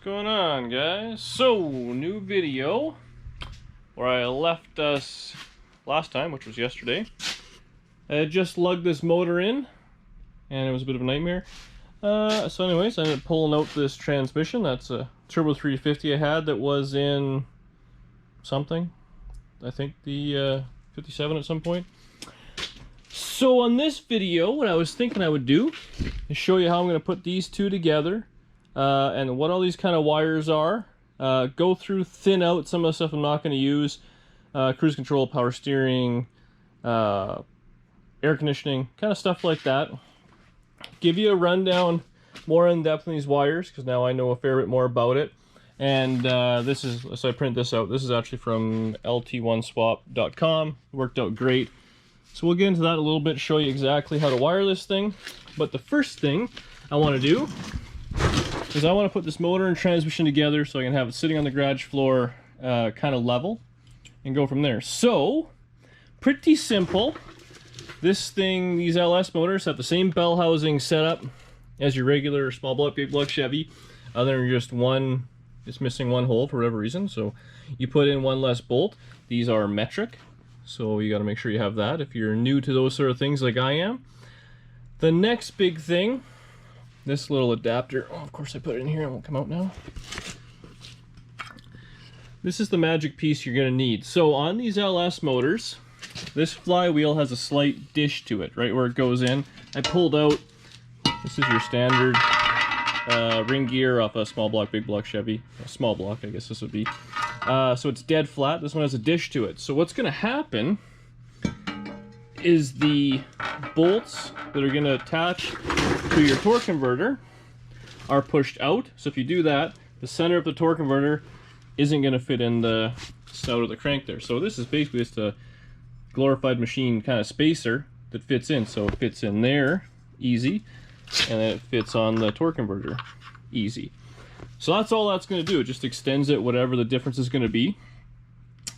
going on, guys? So, new video where I left us last time, which was yesterday. I had just lugged this motor in, and it was a bit of a nightmare. So anyways, I ended up pulling out this transmission. That's a Turbo 350 I had that was in something. I think the 57 at some point. So on this video, what I was thinking I would do is show you how I'm going to put these two together. And what all these kind of wires are, go through, thin out some of the stuff I'm not going to use, cruise control, power steering, air conditioning, kind of stuff like that. Give you a rundown more in depth on these wires, because now I know a fair bit more about it. And this is, so I print this out, this is actually from lt1swap.com, worked out great. So we'll get into that a little bit, show you exactly how to wire this thing. But the first thing I want to do is I want to put this motor and transmission together so I can have it sitting on the garage floor kind of level and go from there. So, pretty simple. This thing, these LS motors have the same bell housing setup as your regular small block, big block Chevy, other than just one, it's missing one hole for whatever reason, so you put in one less bolt. These are metric, so you got to make sure you have that if you're new to those sort of things like I am. The next big thing, this little adapter, oh, of course I put it in here, it won't come out now. This is the magic piece you're going to need. So on these LS motors, this flywheel has a slight dish to it, right where it goes in. I pulled out, this is your standard ring gear off a small block, big block Chevy. A small block, I guess this would be. So it's dead flat. This one has a dish to it. So what's going to happen is the bolts that are going to attach to your torque converter are pushed out. So if you do that, the center of the torque converter isn't going to fit in the snout of the crank there. So this is basically just a glorified machine kind of spacer that fits in. So it fits in there easy, and then it fits on the torque converter easy. So that's all that's going to do. It just extends it, whatever the difference is going to be.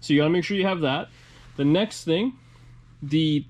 So you got to make sure you have that. The next thing, the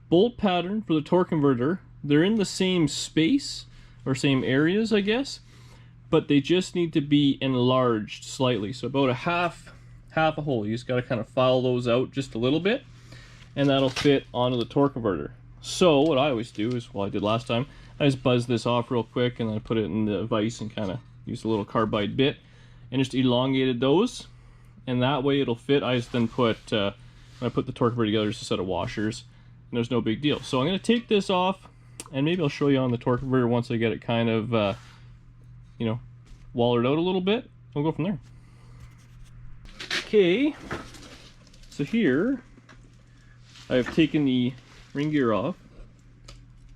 bolt pattern for the torque converter, they're in the same space or same areas, I guess, but they just need to be enlarged slightly. So about a half a hole. You just got to kind of file those out just a little bit, and that'll fit onto the torque converter. So what I always do is, well, I did last time, I just buzz this off real quick and then I put it in the vise and kind of use a little carbide bit and just elongated those, and that way it'll fit. I just then put when I put the torque converter together, just a set of washers, and there's no big deal. So I'm going to take this off, and maybe I'll show you on the torque converter once I get it kind of you know, wallered out a little bit. We'll go from there. Okay, so here I've taken the ring gear off.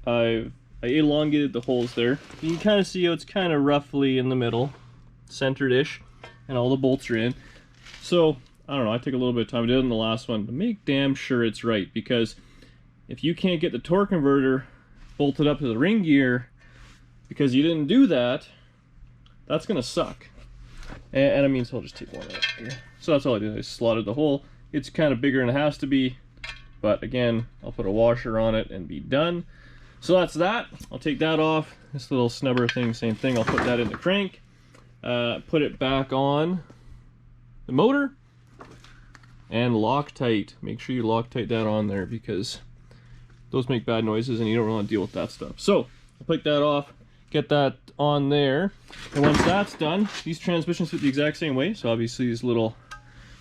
I elongated the holes there. You can kind of see how it's kind of roughly in the middle, centered-ish, and all the bolts are in. So, I don't know, I took a little bit of time, I did it in the last one, to make damn sure it's right, because if you can't get the torque converter bolted up to the ring gear because you didn't do that, that's going to suck. And I mean, so I'll just take one out here. So that's all I did, I slotted the hole. It's kind of bigger than it has to be, but again, I'll put a washer on it and be done. So that's that. I'll take that off. This little snubber thing, same thing. I'll put that in the crank, put it back on the motor, and Loctite. Make sure you Loctite that on there, because those make bad noises and you don't want to deal with that stuff. So I'll take that off, get that on there, and once that's done, these transmissions fit the exact same way. So obviously these little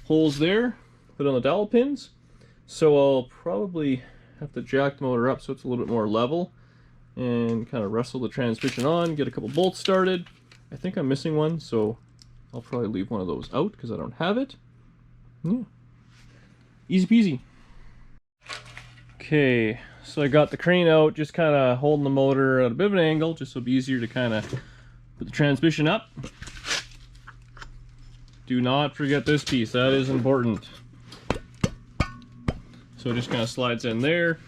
holes there, put on the dowel pins. So I'll probably have to jack the motor up so it's a little bit more level and kind of wrestle the transmission on, get a couple bolts started. I think I'm missing one, so I'll probably leave one of those out because I don't have it. Yeah. Easy peasy. Okay, so I got the crane out, just kind of holding the motor at a bit of an angle, just so it'll be easier to kind of put the transmission up. Do not forget this piece, that is important. So it just kind of slides in there.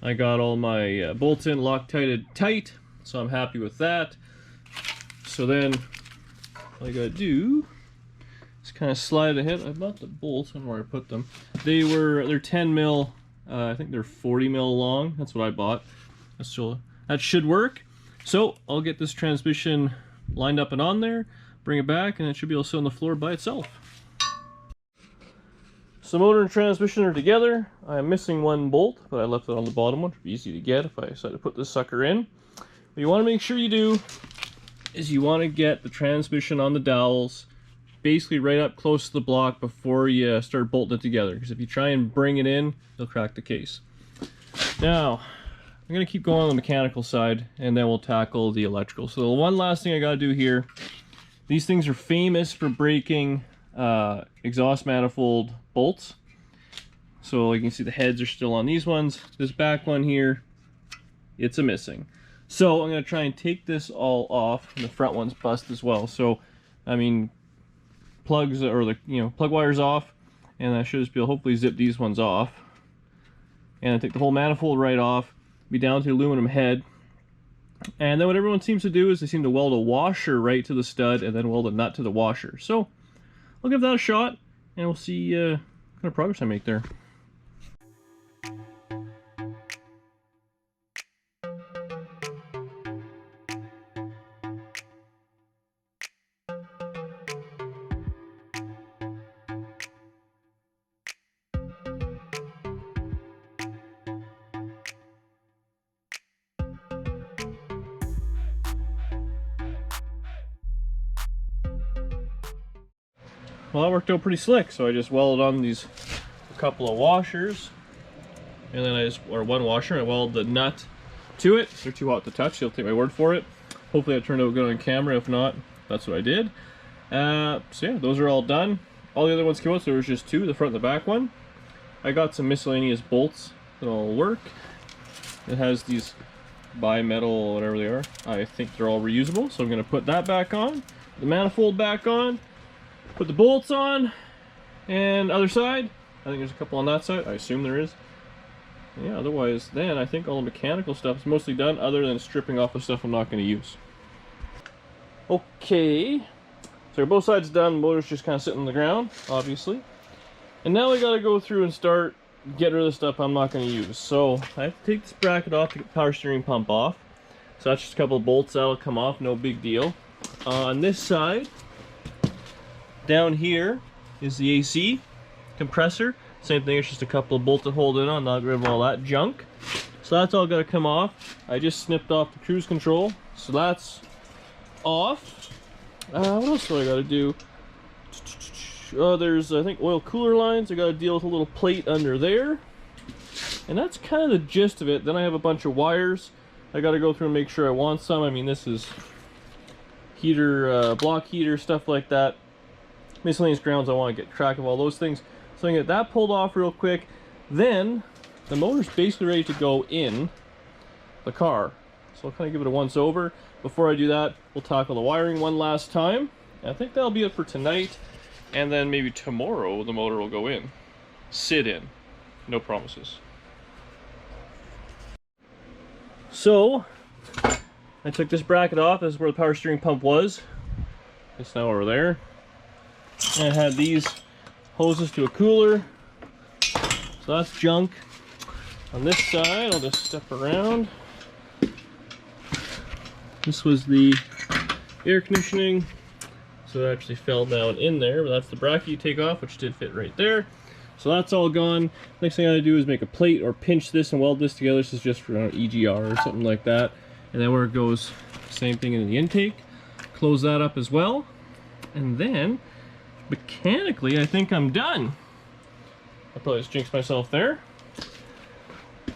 I got all my bolts in, Loctited tight, so I'm happy with that. So then all I gotta do is kind of slide ahead. I bought the bolts, I don't know where I put them. They're 10 mil, I think they're 40 mil long. That's what I bought. That should work. So I'll get this transmission lined up and on there, bring it back, and it should be able to sit on the floor by itself. So motor and transmission are together. I'm missing one bolt, but I left it on the bottom one. It should be easy to get if I decide to put this sucker in. What you want to make sure you do is you want to get the transmission on the dowels basically right up close to the block before you start bolting it together, because if you try and bring it in, you'll crack the case. Now, I'm going to keep going on the mechanical side, and then we'll tackle the electrical. So the one last thing I got to do here, these things are famous for breaking exhaust manifold bolts. So you can see the heads are still on these ones. This back one here, it's a missing. So I'm going to try and take this all off, and the front one's bust as well. So, I mean, plugs, or the, plug wires off, and I should just be able to hopefully zip these ones off. And I take the whole manifold right off, be down to the aluminum head. And then what everyone seems to do is they seem to weld a washer right to the stud and then weld a nut to the washer. So I'll give that a shot, and we'll see what kind of progress I make there. Well, that worked out pretty slick. So I just welded on these couple of washers, and then one washer, I welded the nut to it. They're too hot to touch, so you'll take my word for it. Hopefully it turned out good on camera. If not, that's what I did. So yeah, those are all done. All the other ones came out, so there was just two, the front and the back one. I got some miscellaneous bolts that'll work. It has these bimetal, whatever they are. I think they're all reusable, so I'm going to put that back on, the manifold back on, put the bolts on, and other side. I think there's a couple on that side. I assume there is. Yeah, otherwise, then I think all the mechanical stuff is mostly done, other than stripping off the stuff I'm not going to use. Okay, so both sides done. The motor's just kind of sitting on the ground, obviously. And now I got to go through and start getting rid of the stuff I'm not going to use. So I have to take this bracket off to get the power steering pump off. So that's just a couple of bolts that'll come off, no big deal. On this side, down here is the AC compressor. Same thing, it's just a couple of bolts to hold it on, not get rid of all that junk. So that's all got to come off. I just snipped off the cruise control, so that's off. What else do I got to do? There's, I think, oil cooler lines. I got to deal with a little plate under there. And that's kind of the gist of it. Then I have a bunch of wires I got to go through and make sure I want some. I mean, this is heater, block heater, stuff like that. Miscellaneous grounds, I want to get track of all those things. So I can get that pulled off real quick. Then the motor's basically ready to go in the car. So I'll kind of give it a once over. Before I do that, we'll tackle the wiring one last time. And I think that'll be it for tonight. And then maybe tomorrow the motor will go in. Sit in. No promises. So I took this bracket off. This is where the power steering pump was. It's now over there. And I had these hoses to a cooler. So that's junk. On this side, I'll just step around. This was the air conditioning. So it actually fell down in there, but that's the bracket you take off, which did fit right there. So that's all gone. Next thing I gotta do is make a plate or pinch this and weld this together. This is just for EGR or something like that. And then where it goes, same thing in the intake. Close that up as well. And then mechanically, I think I'm done. I probably just jinxed myself there.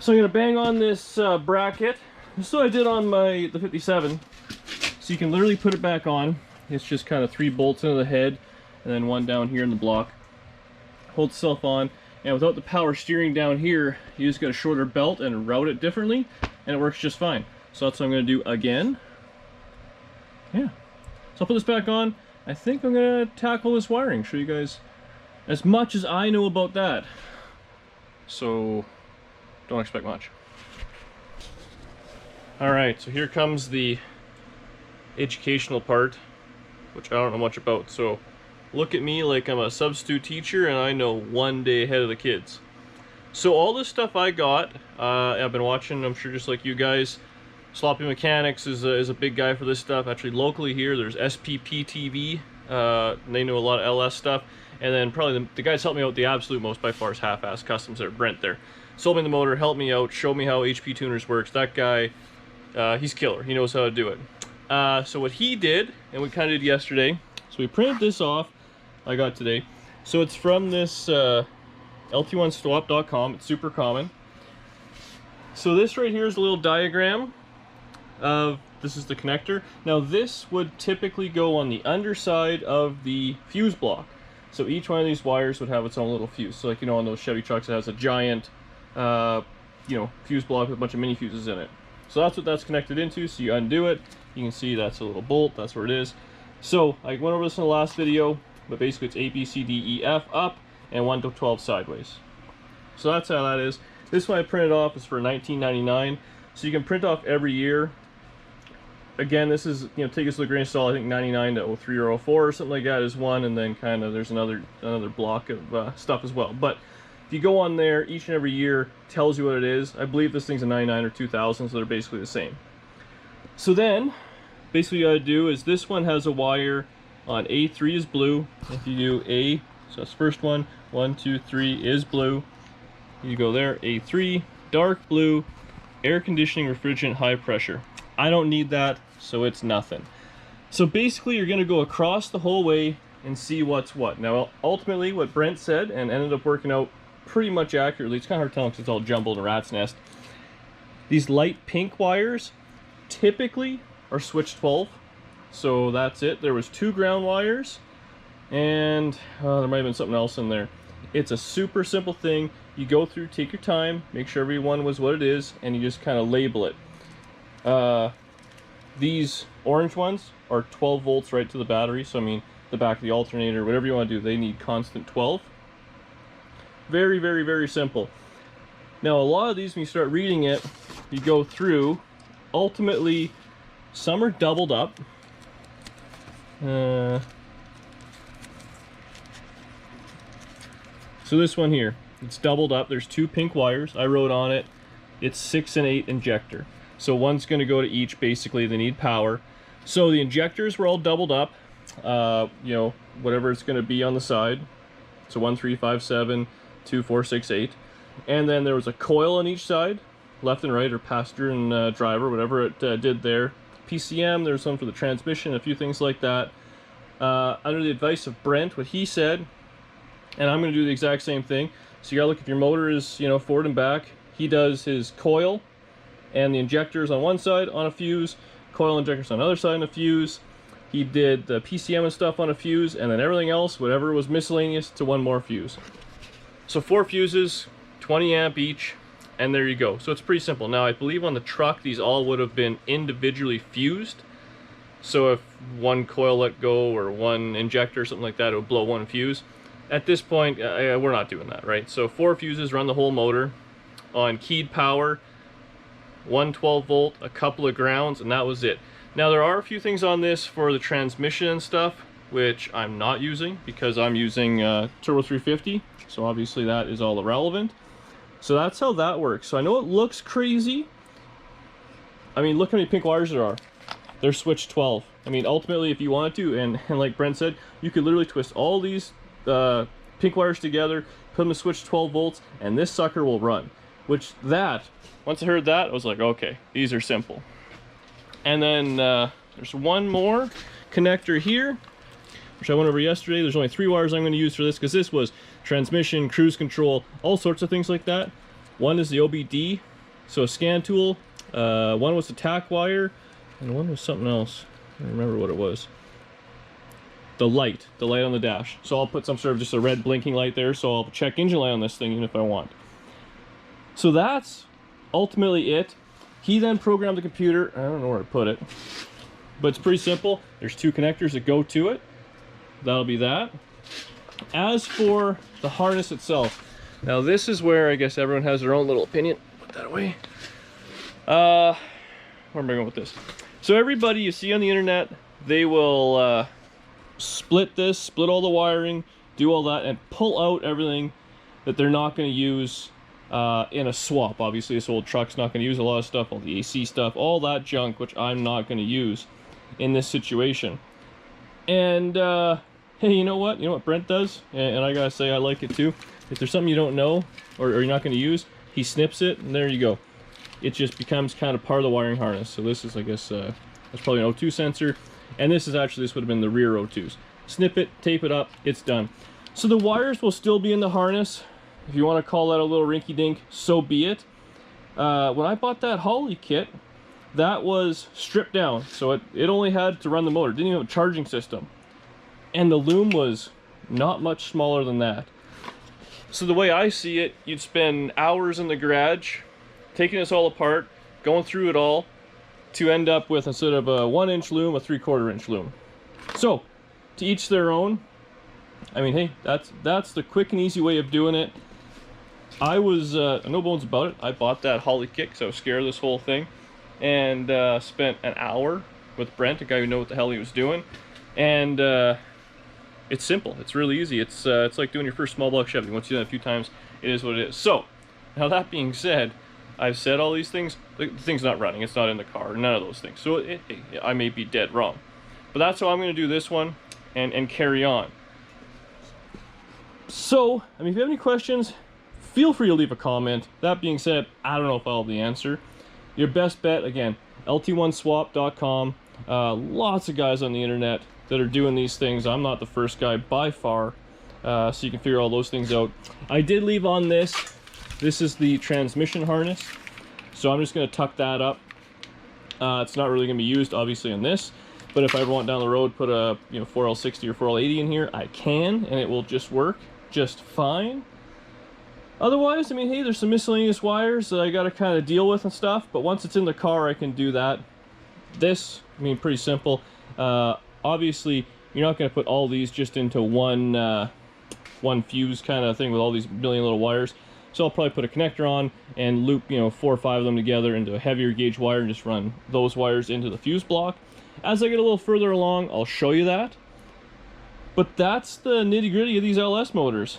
So I'm gonna bang on this bracket. Just so I did on the 57. So you can literally put it back on. It's just kind of 3 bolts into the head, and then 1 down here in the block. Holds itself on, and without the power steering down here, you just get a shorter belt and route it differently, and it works just fine. So that's what I'm gonna do again. Yeah. So I'll put this back on. I think I'm gonna tackle this wiring, show you guys as much as I know about that. So don't expect much. Alright, so here comes the educational part, which I don't know much about. So look at me like I'm a substitute teacher and I know 1 day ahead of the kids. So all this stuff I got, I've been watching, I'm sure just like you guys, Sloppy Mechanics is a big guy for this stuff. Actually, locally here, there's SPP TV. They know a lot of LS stuff. And then probably the guys helped me out the absolute most by far is Half-Ass Customs there, Brent there. Sold me the motor, helped me out, showed me how HP tuners works. That guy, he's killer. He knows how to do it. So what he did, and we kind of did yesterday, so we printed this off, I got today. So it's from this lt1swap.com. It's super common. So this right here is a little diagram of, this is the connector. Now this would typically go on the underside of the fuse block. So each one of these wires would have its own little fuse. So like, you know, on those Chevy trucks, it has a giant, you know, fuse block with a bunch of mini fuses in it. So that's what that's connected into. So you undo it. You can see that's a little bolt. That's where it is. So I went over this in the last video, but basically it's A, B, C, D, E, F up and 1 to 12 sideways. So that's how that is. This one I printed off is for $19.99. So you can print off every year. Again, this is, you know, take this with a grain of salt. I think 99 to 03 or 04 or something like that is one, and then kind of there's another block of stuff as well. But if you go on there, each and every year tells you what it is. I believe this thing's a 99 or 2000, so they're basically the same. So then, basically what you gotta do is this one has a wire on A3 is blue. If you do A, so that's the first one, 1, 2, 3 is blue. You go there, A3, dark blue, air conditioning, refrigerant, high pressure. I don't need that, so it's nothing. So basically you're gonna go across the whole way and see what's what. Now ultimately what Brent said, and ended up working out pretty much accurately, it's kind of hard to tell because it's all jumbled in a rat's nest. These light pink wires typically are switch 12. So that's it. There was 2 ground wires, and there might have been something else in there. It's a super simple thing. You go through, take your time, make sure every one was what it is, and you just kind of label it. These orange ones are 12 volts right to the battery. So I mean, the back of the alternator, whatever you want to do, they need constant 12. Very, very, very simple. Now a lot of these, when you start reading it, you go through, ultimately some are doubled up. So this one here, it's doubled up. There's 2 pink wires. I wrote on it, it's 6 and 8 injector. So one's going to go to each. Basically, they need power. So the injectors were all doubled up. You know, whatever it's going to be on the side. So 1, 3, 5, 7, 2, 4, 6, 8. And then there was a coil on each side, left and right, or passenger and driver, whatever it did there. PCM, there's one for the transmission, a few things like that. Under the advice of Brent, what he said, and I'm going to do the exact same thing. So you got to look if your motor is, you know, forward and back. He does his coil and the injectors on one side on a fuse, coil injectors on the other side on a fuse. He did the PCM and stuff on a fuse, and then everything else, whatever was miscellaneous, to one more fuse. So 4 fuses, 20 amp each, and there you go. So it's pretty simple. Now I believe on the truck these all would have been individually fused. So if one coil let go or one injector or something like that, it would blow one fuse. At this point, we're not doing that, right? So 4 fuses run the whole motor on keyed power, 112 volt, a couple of grounds, and that was it. Now there are a few things on this for the transmission and stuff, which I'm not using because I'm using Turbo 350, so obviously that is all irrelevant. So that's how that works. So I know it looks crazy. I mean, look how many pink wires there are. They're switch 12. I mean, ultimately, if you wanted to, and like Brent said, you could literally twist all these pink wires together, put them to switch 12 volts, and this sucker will run. Which once I heard that, I was like, okay, these are simple. And then there's one more connector here, which I went over yesterday. There's only 3 wires I'm going to use for this, because this was transmission, cruise control, all sorts of things like that. One is the OBD, so a scan tool. One was the tack wire, and one was something else. I don't remember what it was. The light on the dash. So I'll put some sort of just a red blinking light there, so I'll check engine light on this thing even if I want. So that's ultimately it. He then programmed the computer. I don't know where to put it, but it's pretty simple. There's 2 connectors that go to it. That'll be that. As for the harness itself, now this is where I guess everyone has their own little opinion. Put that away. Where am I going with this? So everybody you see on the internet, they will split all the wiring, do all that, and pull out everything that they're not going to use in a swap. Obviously, this old truck's not going to use a lot of stuff, all the AC stuff, all that junk, which I'm not going to use in this situation. And hey, you know what? You know what Brent does? And I gotta say, I like it too. If there's something you don't know or you're not going to use, he snips it, and there you go. It just becomes kind of part of the wiring harness. So this is, I guess, that's probably an O2 sensor, and this is actually, this would have been the rear O2s. Snip it, tape it up, it's done. So the wires will still be in the harness. If you want to call that a little rinky-dink, so be it. When I bought that Holly kit, that was stripped down, so it only had to run the motor. It didn't even have a charging system. And the loom was not much smaller than that. So the way I see it, you'd spend hours in the garage, taking this all apart, going through it all, to end up with, instead of a 1-inch loom, a 3/4 inch loom. So, to each their own. I mean, hey, that's the quick and easy way of doing it. I was, no bones about it, I bought that Holly kit because I was scared of this whole thing. And spent an hour with Brent, a guy who knew what the hell he was doing. And it's simple, it's really easy. It's like doing your first small block Chevy. Once you've done it a few times, it is what it is. So, now that being said, I've said all these things. The thing's not running, it's not in the car, none of those things. So I may be dead wrong. But that's how I'm going to do this one and carry on. So, I mean, if you have any questions, feel free to leave a comment. That being said, I don't know if I'll have the answer. Your best bet, again, lt1swap.com. Lots of guys on the internet that are doing these things. I'm not the first guy by far, so you can figure all those things out. I did leave on this. This is the transmission harness, so I'm just going to tuck that up. It's not really going to be used, obviously, on this, but if I ever want down the road, put a 4L60 or 4L80 in here, I can, and it will just work just fine. Otherwise, I mean, hey, there's some miscellaneous wires that I got to kind of deal with and stuff, but once it's in the car, I can do that. This, I mean, pretty simple. Obviously, you're not going to put all these just into one fuse kind of thing with all these million little wires. So I'll probably put a connector on and loop, 4 or 5 of them together into a heavier gauge wire and just run those wires into the fuse block. As I get a little further along, I'll show you that. But that's the nitty-gritty of these LS motors.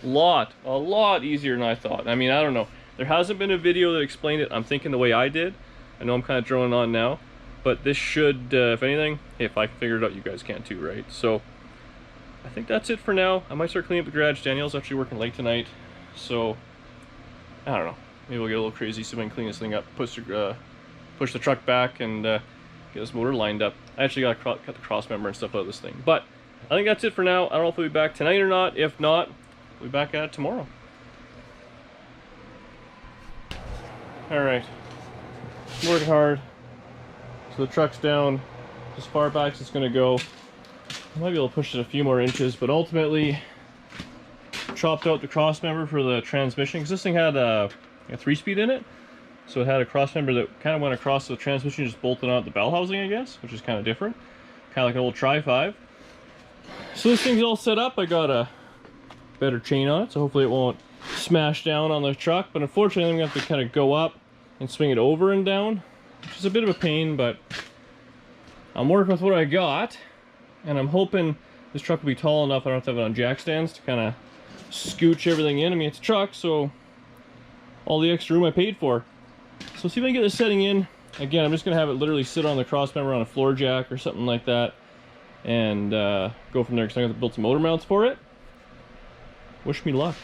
A lot easier than I thought. I mean, I don't know. There hasn't been a video that explained it. I'm thinking the way I did. I know I'm kind of droning on now, but this should, if anything, hey, if I can figure it out, you guys can too, right? So, I think that's it for now. I might start cleaning up the garage. Danielle's actually working late tonight, so, I don't know. Maybe we'll get a little crazy, see if I can clean this thing up, push the truck back, and get this motor lined up. I actually got to cut the cross member and stuff out of this thing. But, I think that's it for now. I don't know if we'll be back tonight or not. If not, we'll be back at it tomorrow. Alright. Working hard. So the truck's down as far back as it's going to go. I might be able to push it a few more inches, but ultimately chopped out the cross member for the transmission, because this thing had a 3-speed in it. So it had a cross member that kind of went across the transmission, just bolted out the bell housing, I guess, which is kind of different. Kind of like an old Tri-5. So this thing's all set up. I got a better chain on it, so hopefully it won't smash down on the truck. But unfortunately, I'm going to have to kind of go up and swing it over and down, which is a bit of a pain, but I'm working with what I got, and I'm hoping this truck will be tall enough I don't have to have it on jack stands to kind of scooch everything in. I mean, it's a truck, so all the extra room I paid for. So see if I can get this setting in. Again, I'm just going to have it literally sit on the cross member on a floor jack or something like that, and go from there, because I'm going to build some motor mounts for it. Wish me luck.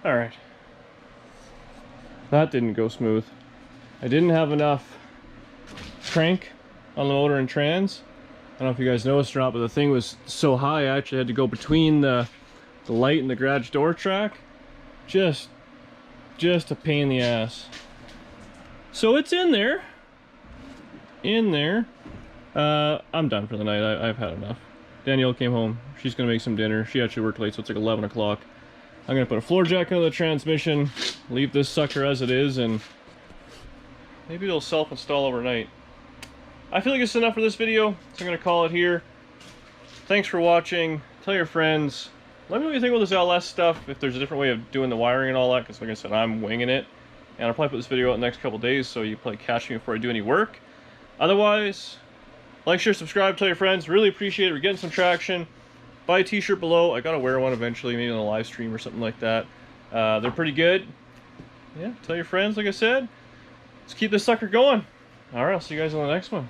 Alright. That didn't go smooth. I didn't have enough crank on the motor and trans. I don't know if you guys noticed or not, but the thing was so high I actually had to go between the light and the garage door track. Just a pain in the ass. So it's in there. I'm done for the night. I've had enough. Danielle came home. She's gonna make some dinner. She actually worked late, so it's like 11 o'clock. I'm gonna put a floor jack into the transmission, leave this sucker as it is, and maybe it'll self-install overnight. I feel like it's enough for this video, so I'm gonna call it here. Thanks for watching. Tell your friends. Let me know what you think about this LS stuff, if there's a different way of doing the wiring and all that, because like I said, I'm winging it. And I'll probably put this video out in the next couple days, so you probably catch me before I do any work. Otherwise, like, share, subscribe, tell your friends. Really appreciate it. We're getting some traction. Buy a t-shirt below. I gotta wear one eventually, maybe on a live stream or something like that. They're pretty good. Yeah, tell your friends, like I said. Let's keep this sucker going. Alright, I'll see you guys on the next one.